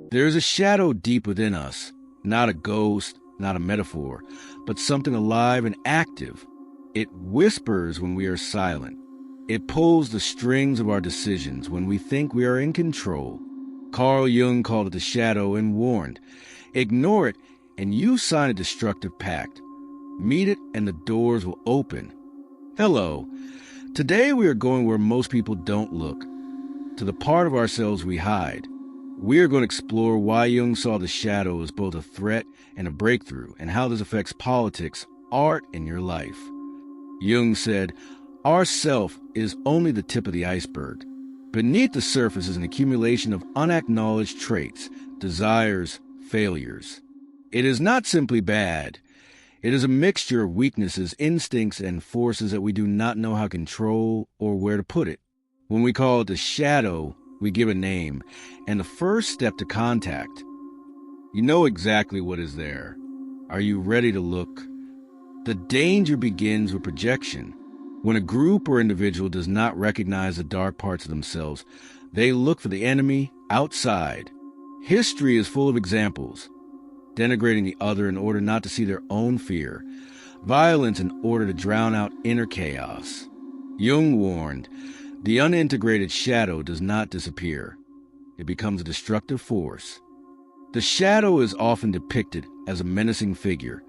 There is a shadow deep within us, not a ghost, not a metaphor, but something alive and active. It whispers when we are silent. It pulls the strings of our decisions when we think we are in control. Carl Jung called it the shadow and warned, ignore it and you sign a destructive pact. Meet it and the doors will open. Hello. Today we are going where most people don't look, to the part of ourselves we hide. We are going to explore why Jung saw the shadow as both a threat and a breakthrough, and how this affects politics, art, and your life. Jung said, our self is only the tip of the iceberg. Beneath the surface is an accumulation of unacknowledged traits, desires, failures. It is not simply bad. It is a mixture of weaknesses, instincts, and forces that we do not know how to control or where to put it. When we call it the shadow, we give a name and the first step to contact. You know exactly what is there. Are you ready to look? The danger begins with projection. When a group or individual does not recognize the dark parts of themselves, they look for the enemy outside. History is full of examples. Denigrating the other in order not to see their own fear. Violence in order to drown out inner chaos. Jung warned, the unintegrated shadow does not disappear. It becomes a destructive force. The shadow is often depicted as a menacing figure,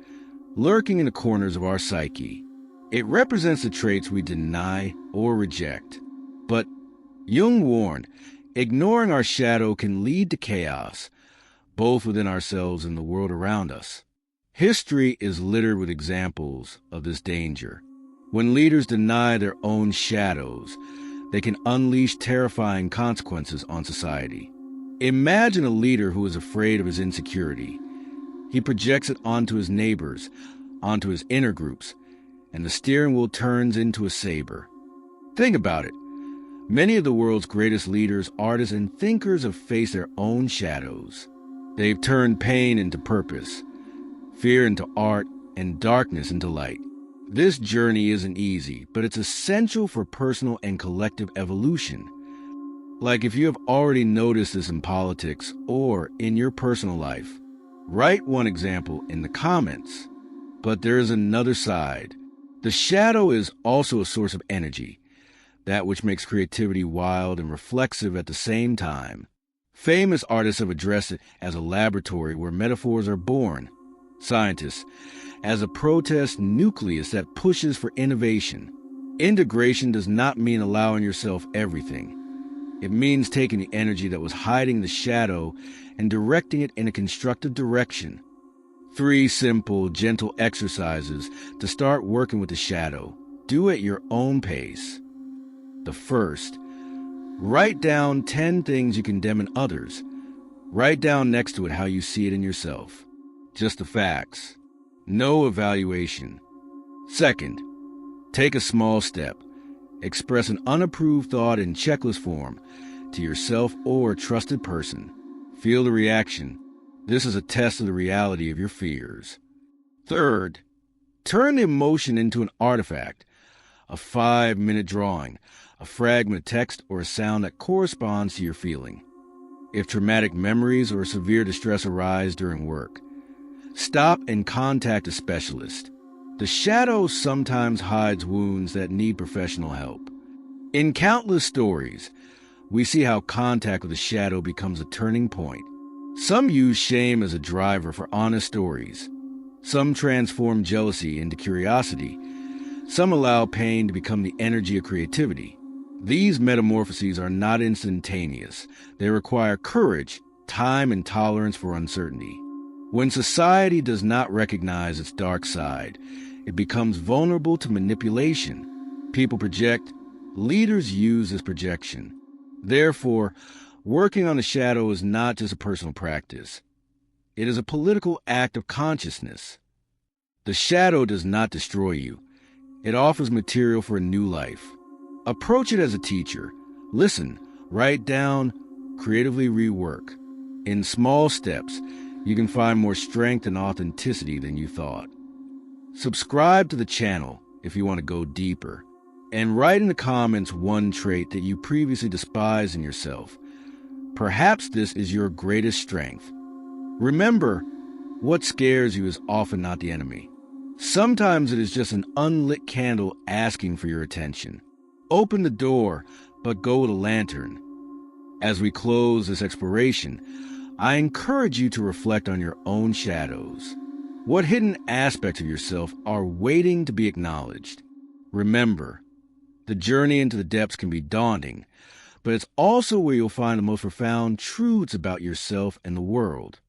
lurking in the corners of our psyche. It represents the traits we deny or reject. But Jung warned, ignoring our shadow can lead to chaos, both within ourselves and the world around us. History is littered with examples of this danger. When leaders deny their own shadows, they can unleash terrifying consequences on society. Imagine a leader who is afraid of his insecurity. He projects it onto his neighbors, onto his inner groups, and the steering wheel turns into a saber. Think about it. Many of the world's greatest leaders, artists, and thinkers have faced their own shadows. They've turned pain into purpose, fear into art, and darkness into light. This journey isn't easy, but it's essential for personal and collective evolution. Like if you have already noticed this in politics or in your personal life, write one example in the comments. But there is another side. The shadow is also a source of energy, that which makes creativity wild and reflexive at the same time. Famous artists have addressed it as a laboratory where metaphors are born. Scientists, as a protest nucleus that pushes for innovation. Integration does not mean allowing yourself everything. It means taking the energy that was hiding the shadow and directing it in a constructive direction. 3 simple, gentle exercises to start working with the shadow. Do at your own pace. The first, write down 10 things you condemn in others. Write down next to it how you see it in yourself. Just the facts. No evaluation. Second, take a small step. Express an unapproved thought in checklist form to yourself or a trusted person. Feel the reaction. This is a test of the reality of your fears. Third, turn the emotion into an artifact. A 5-minute drawing, a fragment of text, or a sound that corresponds to your feeling. If traumatic memories or severe distress arise during work, stop and contact a specialist. The shadow sometimes hides wounds that need professional help. In countless stories, we see how contact with the shadow becomes a turning point. Some use shame as a driver for honest stories. Some transform jealousy into curiosity. Some allow pain to become the energy of creativity. These metamorphoses are not instantaneous. They require courage, time, and tolerance for uncertainty. When society does not recognize its dark side, it becomes vulnerable to manipulation. People project. Leaders use this projection. Therefore, working on the shadow is not just a personal practice. It is a political act of consciousness. The shadow does not destroy you. It offers material for a new life. Approach it as a teacher. Listen, write down, creatively rework. In small steps, you can find more strength and authenticity than you thought. Subscribe to the channel if you want to go deeper. And write in the comments one trait that you previously despised in yourself. Perhaps this is your greatest strength. Remember, what scares you is often not the enemy. Sometimes it is just an unlit candle asking for your attention. Open the door, but go with a lantern. As we close this exploration, I encourage you to reflect on your own shadows. What hidden aspects of yourself are waiting to be acknowledged? Remember, the journey into the depths can be daunting, but it's also where you'll find the most profound truths about yourself and the world.